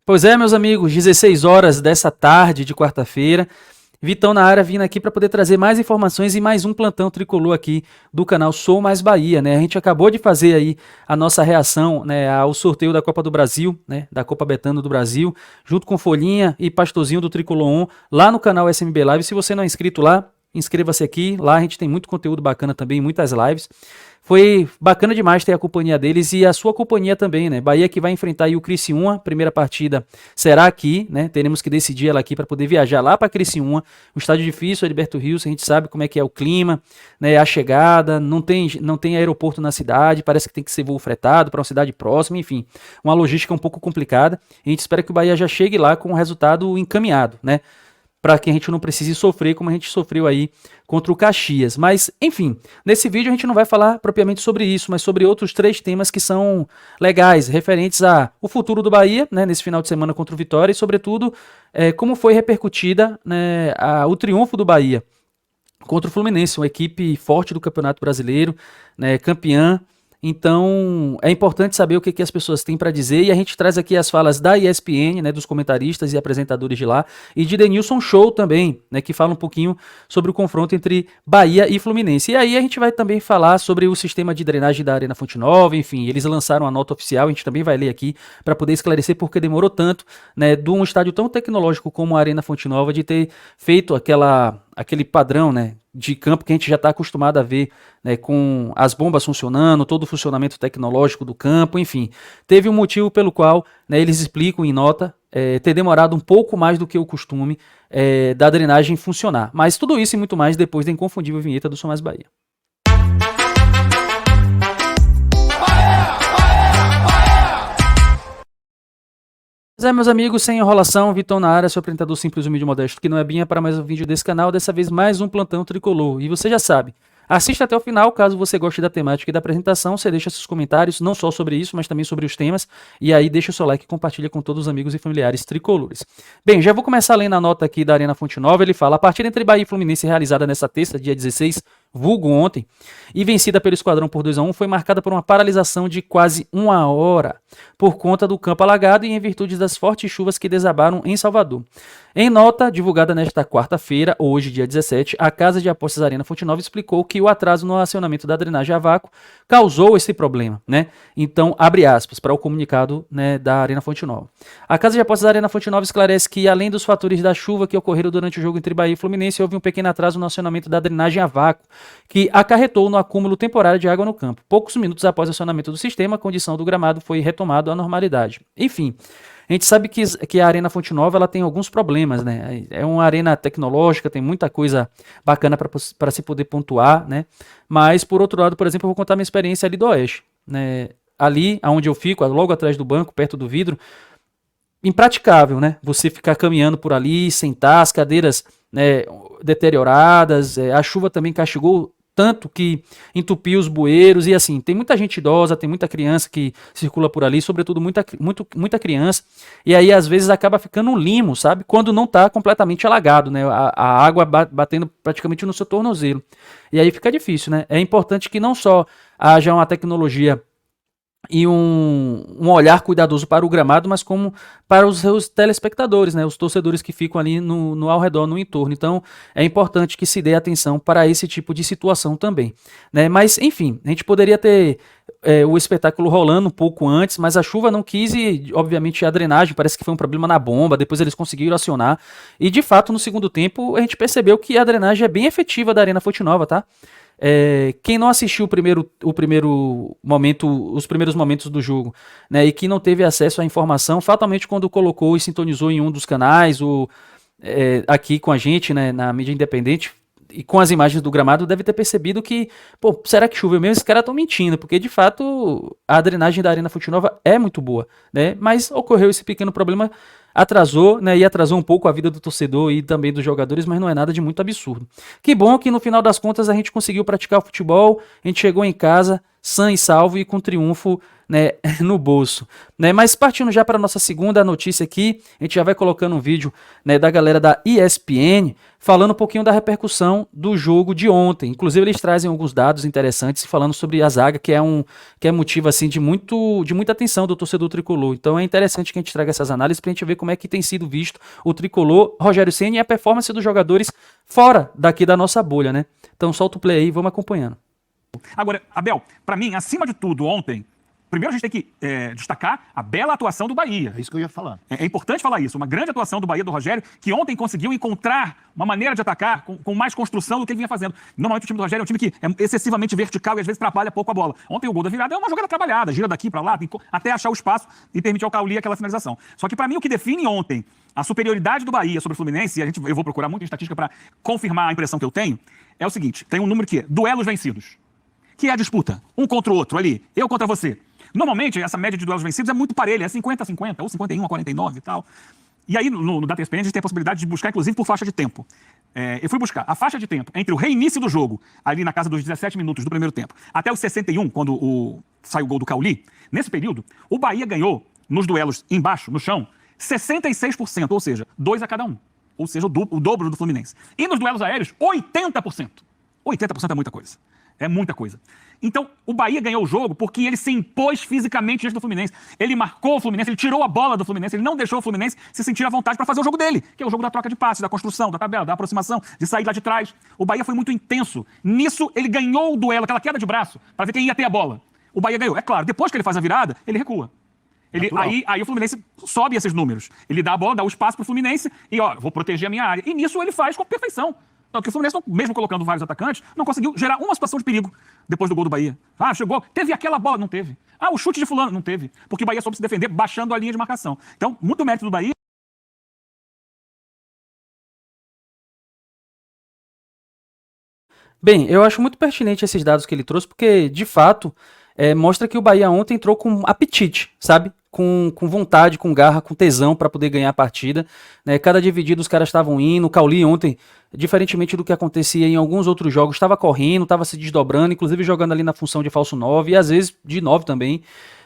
Pois é, meus amigos, 16 horas dessa tarde de quarta-feira. Vitão na área vindo aqui para poder trazer mais informações e mais um plantão tricolor aqui do canal Sou Mais Bahia, né? A gente acabou de fazer aí a nossa reação, né, ao sorteio da Copa do Brasil, né, da Copa Betano do Brasil, junto com Folhinha e Pastorzinho do Tricolor 1, lá no canal SMB Live. Se você não é inscrito lá, inscreva-se aqui. Lá a gente tem muito conteúdo bacana também, muitas lives. Foi bacana demais ter a companhia deles e a sua companhia também, né? Bahia que vai enfrentar aí o Criciúma, primeira partida será aqui, né? Teremos que decidir ela aqui para poder viajar lá para Criciúma. Um estádio difícil, Heriberto Rios, a gente sabe como é que é o clima, né? A chegada, não tem aeroporto na cidade, parece que tem que ser voo fretado para uma cidade próxima, enfim, uma logística um pouco complicada. A gente espera que o Bahia já chegue lá com o resultado encaminhado, né? Para que a gente não precise sofrer como a gente sofreu aí contra o Caxias. Mas, enfim, nesse vídeo a gente não vai falar propriamente sobre isso, mas sobre outros 3 temas que são legais, referentes ao futuro do Bahia, né, nesse final de semana contra o Vitória, e sobretudo, como foi repercutida, né, o triunfo do Bahia contra o Fluminense, uma equipe forte do Campeonato Brasileiro, né, campeã. Então, é importante saber o que as pessoas têm para dizer, e a gente traz aqui as falas da ESPN, né, dos comentaristas e apresentadores de lá, e de Denilson Show também, né, que fala um pouquinho sobre o confronto entre Bahia e Fluminense. E aí a gente vai também falar sobre o sistema de drenagem da Arena Fonte Nova, enfim, eles lançaram a nota oficial, a gente também vai ler aqui para poder esclarecer porque demorou tanto, né, de um estádio tão tecnológico como a Arena Fonte Nova de ter feito aquele padrão, né, de campo que a gente já está acostumado a ver, né, com as bombas funcionando, todo o funcionamento tecnológico do campo, enfim. Teve um motivo pelo qual, né, eles explicam em nota ter demorado um pouco mais do que o costume da drenagem funcionar. Mas tudo isso e muito mais depois da inconfundível vinheta do Sou Mais Bahia. Pois é, meus amigos, sem enrolação, Vitão na área, seu apresentador simples, humilde e modesto, que não é binha, para mais um vídeo desse canal, dessa vez mais um plantão tricolor. E você já sabe, assista até o final, caso você goste da temática e da apresentação, você deixa seus comentários, não só sobre isso, mas também sobre os temas, e aí deixa o seu like e compartilha com todos os amigos e familiares tricolores. Bem, já vou começar lendo a nota aqui da Arena Fonte Nova. Ele fala: a partida entre Bahia e Fluminense realizada nesta terça, dia 16, vulgo ontem, e vencida pelo Esquadrão por 2-1, foi marcada por uma paralisação de quase 1 hora, por conta do campo alagado e em virtude das fortes chuvas que desabaram em Salvador. Em nota divulgada nesta quarta-feira, hoje, dia 17, a Casa de Apostas Arena Fonte Nova explicou que o atraso no acionamento da drenagem a vácuo causou esse problema, né? Então, abre aspas para o comunicado, né, da Arena Fonte Nova. A Casa de Apostas Arena Fonte Nova esclarece que, além dos fatores da chuva que ocorreram durante o jogo entre Bahia e Fluminense, houve um pequeno atraso no acionamento da drenagem a vácuo, que acarretou no acúmulo temporário de água no campo. Poucos minutos após o acionamento do sistema, a condição do gramado foi retomada à normalidade. Enfim, a gente sabe que a Arena Fonte Nova ela tem alguns problemas, né? É uma arena tecnológica, tem muita coisa bacana para se poder pontuar, né? Mas, por outro lado, por exemplo, eu vou contar minha experiência ali do Oeste, né? Ali, onde eu fico, logo atrás do banco, perto do vidro, impraticável, né? Você ficar caminhando por ali, sentar, as cadeiras, né, deterioradas, a chuva também castigou tanto que entupiu os bueiros, e assim, tem muita gente idosa, tem muita criança que circula por ali, sobretudo muita criança, e aí às vezes acaba ficando um limo, sabe? Quando não está completamente alagado, né? A água batendo praticamente no seu tornozelo. E aí fica difícil, né? É importante que não só haja uma tecnologia e um olhar cuidadoso para o gramado, mas como para os seus telespectadores, né, os torcedores que ficam ali no ao redor, no entorno. Então, é importante que se dê atenção para esse tipo de situação também, né? Mas, enfim, a gente poderia ter o espetáculo rolando um pouco antes, mas a chuva não quis e, obviamente, a drenagem, parece que foi um problema na bomba, depois eles conseguiram acionar, e, de fato, no segundo tempo, a gente percebeu que a drenagem é bem efetiva da Arena Fonte Nova, tá? Quem não assistiu os primeiros momentos do jogo, né, e que não teve acesso à informação, fatalmente quando colocou e sintonizou em um dos canais, aqui com a gente, né, na mídia independente, e com as imagens do gramado, deve ter percebido que, pô, será que choveu mesmo? Esses caras estão mentindo, porque de fato a drenagem da Arena Fonte Nova é muito boa, né? Mas ocorreu esse pequeno problema, atrasou, né? E atrasou um pouco a vida do torcedor e também dos jogadores, mas não é nada de muito absurdo. Que bom que no final das contas a gente conseguiu praticar o futebol, a gente chegou em casa sã e salvo e com triunfo, né, no bolso, né? Mas partindo já para nossa segunda notícia aqui, a gente já vai colocando um vídeo, né, da galera da ESPN falando um pouquinho da repercussão do jogo de ontem. Inclusive eles trazem alguns dados interessantes falando sobre a zaga, que é motivo assim de muita atenção do torcedor tricolor. Então é interessante que a gente traga essas análises para a gente ver como é que tem sido visto o tricolor, Rogério Ceni, e a performance dos jogadores fora daqui da nossa bolha, né? Então solta o play aí, vamos acompanhando. Agora, Abel, para mim, acima de tudo, ontem, primeiro a gente tem que destacar a bela atuação do Bahia. É isso que eu ia falar. É importante falar isso. Uma grande atuação do Bahia, do Rogério, que ontem conseguiu encontrar uma maneira de atacar com mais construção do que ele vinha fazendo. Normalmente o time do Rogério é um time que é excessivamente vertical e às vezes atrapalha pouco a bola. Ontem o gol da virada é uma jogada trabalhada, gira daqui para lá, até achar o espaço e permitir ao Cauli aquela finalização. Só que para mim o que define ontem a superioridade do Bahia sobre o Fluminense, e eu vou procurar muito em estatística para confirmar a impressão que eu tenho, é o seguinte, tem um número que é duelos vencidos, que é a disputa, um contra o outro ali, eu contra você. Normalmente, essa média de duelos vencidos é muito parelha, é 50-50, ou 51-49 e tal. E aí, no Data ESPN, a gente tem a possibilidade de buscar, inclusive, por faixa de tempo. Eu fui buscar a faixa de tempo entre o reinício do jogo, ali na casa dos 17 minutos do primeiro tempo, até os 61, quando sai o gol do Cauli. Nesse período, o Bahia ganhou, nos duelos embaixo, no chão, 66%, ou seja, 2 a cada um. Ou seja, o dobro do Fluminense. E nos duelos aéreos, 80%. 80% é muita coisa. É muita coisa. Então, o Bahia ganhou o jogo porque ele se impôs fisicamente diante do Fluminense. Ele marcou o Fluminense, ele tirou a bola do Fluminense, ele não deixou o Fluminense se sentir à vontade para fazer o jogo dele, que é o jogo da troca de passes, da construção, da tabela, da aproximação, de sair lá de trás. O Bahia foi muito intenso. Nisso, ele ganhou o duelo, aquela queda de braço, para ver quem ia ter a bola. O Bahia ganhou. É claro, depois que ele faz a virada, ele recua. Aí o Fluminense sobe esses números. Ele dá a bola, dá o espaço pro Fluminense e, vou proteger a minha área. E nisso ele faz com perfeição. Então, que o Fluminense, mesmo colocando vários atacantes, não conseguiu gerar uma situação de perigo depois do gol do Bahia. Chegou, teve aquela bola, não teve. O chute de fulano, não teve. Porque o Bahia soube se defender baixando a linha de marcação. Então, muito mérito do Bahia. Bem, eu acho muito pertinente esses dados que ele trouxe, porque, de fato, mostra que o Bahia ontem entrou com apetite, sabe? Com vontade, com garra, com tesão para poder ganhar a partida. Né? Cada dividido os caras estavam indo. O Cauli ontem, diferentemente do que acontecia em alguns outros jogos, estava correndo, estava se desdobrando, inclusive jogando ali na função de falso 9 e às vezes de 9 também.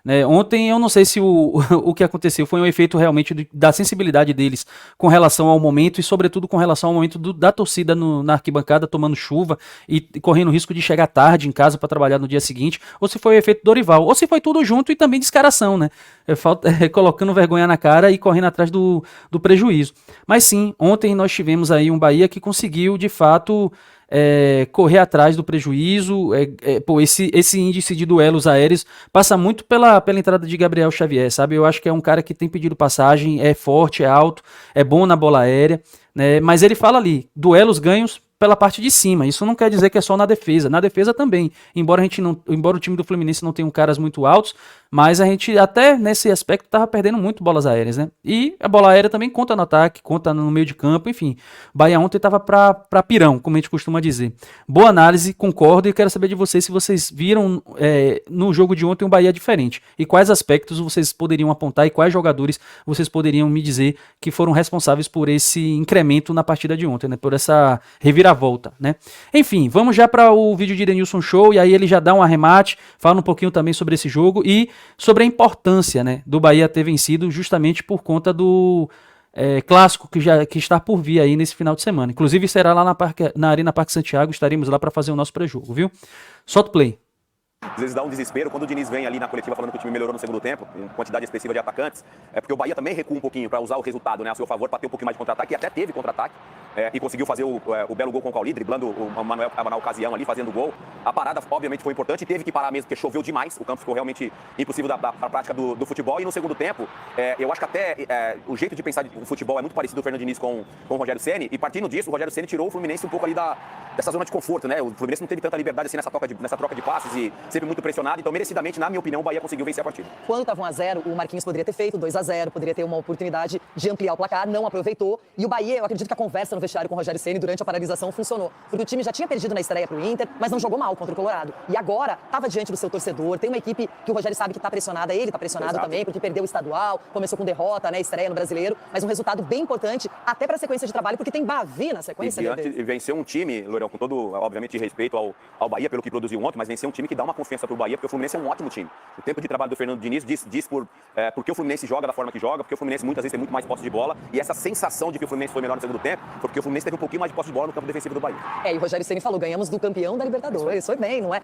Né? Ontem eu não sei se o que aconteceu foi um efeito realmente da sensibilidade deles com relação ao momento e sobretudo com relação ao momento da torcida na arquibancada tomando chuva e correndo o risco de chegar tarde em casa para trabalhar no dia seguinte, ou se foi o efeito Dorival, ou se foi tudo junto e também descaração, né? Colocando vergonha na cara e correndo atrás do prejuízo. Mas sim, ontem nós tivemos aí um Bahia que conseguiu de fato correr atrás do prejuízo. Esse índice de duelos aéreos passa muito pela entrada de Gabriel Xavier, sabe? Eu acho que é um cara que tem pedido passagem, é forte, é alto, é bom na bola aérea, né? Mas ele fala ali, duelos ganhos pela parte de cima. Isso não quer dizer que é só na defesa. Na defesa também. Embora o time do Fluminense não tenha caras muito altos, mas a gente até nesse aspecto estava perdendo muito bolas aéreas, né? E a bola aérea também conta no ataque, conta no meio de campo, enfim. O Bahia ontem estava pra pirão, como a gente costuma dizer. Boa análise, concordo, e quero saber de vocês se vocês viram no jogo de ontem um Bahia diferente. E quais aspectos vocês poderiam apontar e quais jogadores vocês poderiam me dizer que foram responsáveis por esse incremento na partida de ontem, né? Por essa reviravolta, né? Enfim, vamos já para o vídeo de Denilson Show, e aí ele já dá um arremate, fala um pouquinho também sobre esse jogo e sobre a importância, né, do Bahia ter vencido justamente por conta do clássico que está por vir aí nesse final de semana. Inclusive será lá na Arena Parque Santiago, estaremos lá para fazer o nosso pré-jogo, viu? Solta o play. Às vezes dá um desespero quando o Diniz vem ali na coletiva falando que o time melhorou no segundo tempo, em quantidade expressiva de atacantes, porque o Bahia também recua um pouquinho para usar o resultado, né, a seu favor, para ter um pouquinho mais de contra-ataque, e até teve contra-ataque, e conseguiu fazer o belo gol com o Cauli, driblando o Manuel na ocasião ali, fazendo o gol. A parada, obviamente, foi importante, teve que parar mesmo, porque choveu demais, o campo ficou realmente impossível da prática do futebol, e no segundo tempo, eu acho que até o jeito de pensar o futebol é muito parecido do Fernando Diniz com o Rogério Ceni, e partindo disso, o Rogério Ceni tirou o Fluminense um pouco ali dessa zona de conforto, né, o Fluminense não teve tanta liberdade assim nessa troca de passes, e sempre muito pressionado. Então, merecidamente, na minha opinião, o Bahia conseguiu vencer a partida. Quando estava 1-0, o Marquinhos poderia ter feito 2-0, poderia ter uma oportunidade de ampliar o placar, não aproveitou. E o Bahia, eu acredito que a conversa no vestiário com o Rogério Ceni durante a paralisação funcionou. Porque o time já tinha perdido na estreia pro Inter, mas não jogou mal contra o Colorado. E agora estava diante do seu torcedor, tem uma equipe que o Rogério sabe que está pressionada, ele está pressionado Exato. também, porque perdeu o estadual, começou com derrota, né, estreia no Brasileiro, mas um resultado bem importante até para a sequência de trabalho, porque tem Bavi na sequência. E venceu um time, Lourão, com todo, obviamente, respeito ao Bahia pelo que produziu ontem, mas venceu um time que dá uma confiança pro Bahia, porque o Fluminense é um ótimo time. O tempo de trabalho do Fernando Diniz diz porque o Fluminense joga da forma que joga, porque o Fluminense muitas vezes tem muito mais posse de bola, e essa sensação de que o Fluminense foi melhor no segundo tempo, foi porque o Fluminense teve um pouquinho mais de posse de bola no campo defensivo do Bahia. E o Rogério Ceni falou, ganhamos do campeão da Libertadores. Foi bem, não é?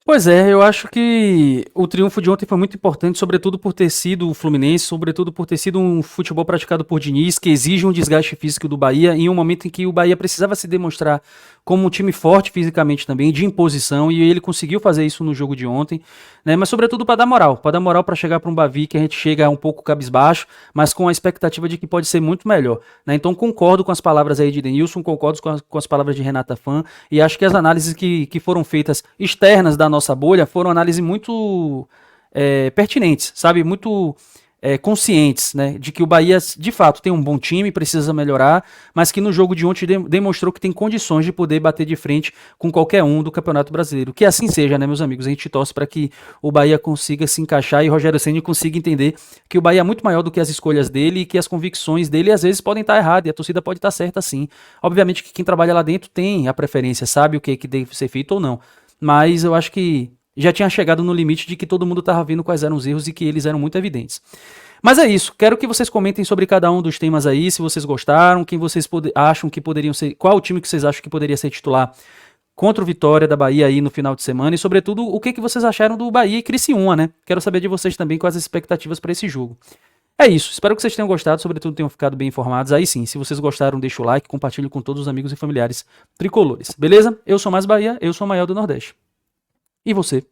Pois é, eu acho que o triunfo de ontem foi muito importante, sobretudo por ter sido o Fluminense, sobretudo por ter sido um futebol praticado por Diniz, que exige um desgaste físico do Bahia, em um momento em que o Bahia precisava se demonstrar como um time forte fisicamente também, de imposição, e ele conseguiu fazer isso no jogo de ontem, né? Mas sobretudo para dar moral para chegar para um Bavi que a gente chega um pouco cabisbaixo, mas com a expectativa de que pode ser muito melhor, né? Então concordo com as palavras aí de Denilson, concordo com as palavras de Renata Fã, e acho que as análises que foram feitas externas da nossa bolha foram análises muito pertinentes, sabe? Muito conscientes, né? De que o Bahia, de fato, tem um bom time, precisa melhorar, mas que no jogo de ontem demonstrou que tem condições de poder bater de frente com qualquer um do Campeonato Brasileiro. Que assim seja, né, meus amigos? A gente torce para que o Bahia consiga se encaixar e o Rogério Ceni consiga entender que o Bahia é muito maior do que as escolhas dele e que as convicções dele às vezes podem estar erradas e a torcida pode estar certa sim. Obviamente que quem trabalha lá dentro tem a preferência, sabe o que deve ser feito ou não. Mas eu acho que já tinha chegado no limite de que todo mundo estava vendo quais eram os erros e que eles eram muito evidentes. Mas é isso, quero que vocês comentem sobre cada um dos temas aí, se vocês gostaram, quem vocês acham que poderiam ser, qual o time que vocês acham que poderia ser titular contra o Vitória da Bahia aí no final de semana, e sobretudo o que vocês acharam do Bahia e Criciúma, né? Quero saber de vocês também quais as expectativas para esse jogo. É isso, espero que vocês tenham gostado, sobretudo tenham ficado bem informados. Aí sim, se vocês gostaram, deixa o like, compartilhe com todos os amigos e familiares tricolores, beleza? Eu sou mais Bahia, eu sou o maior do Nordeste. E você?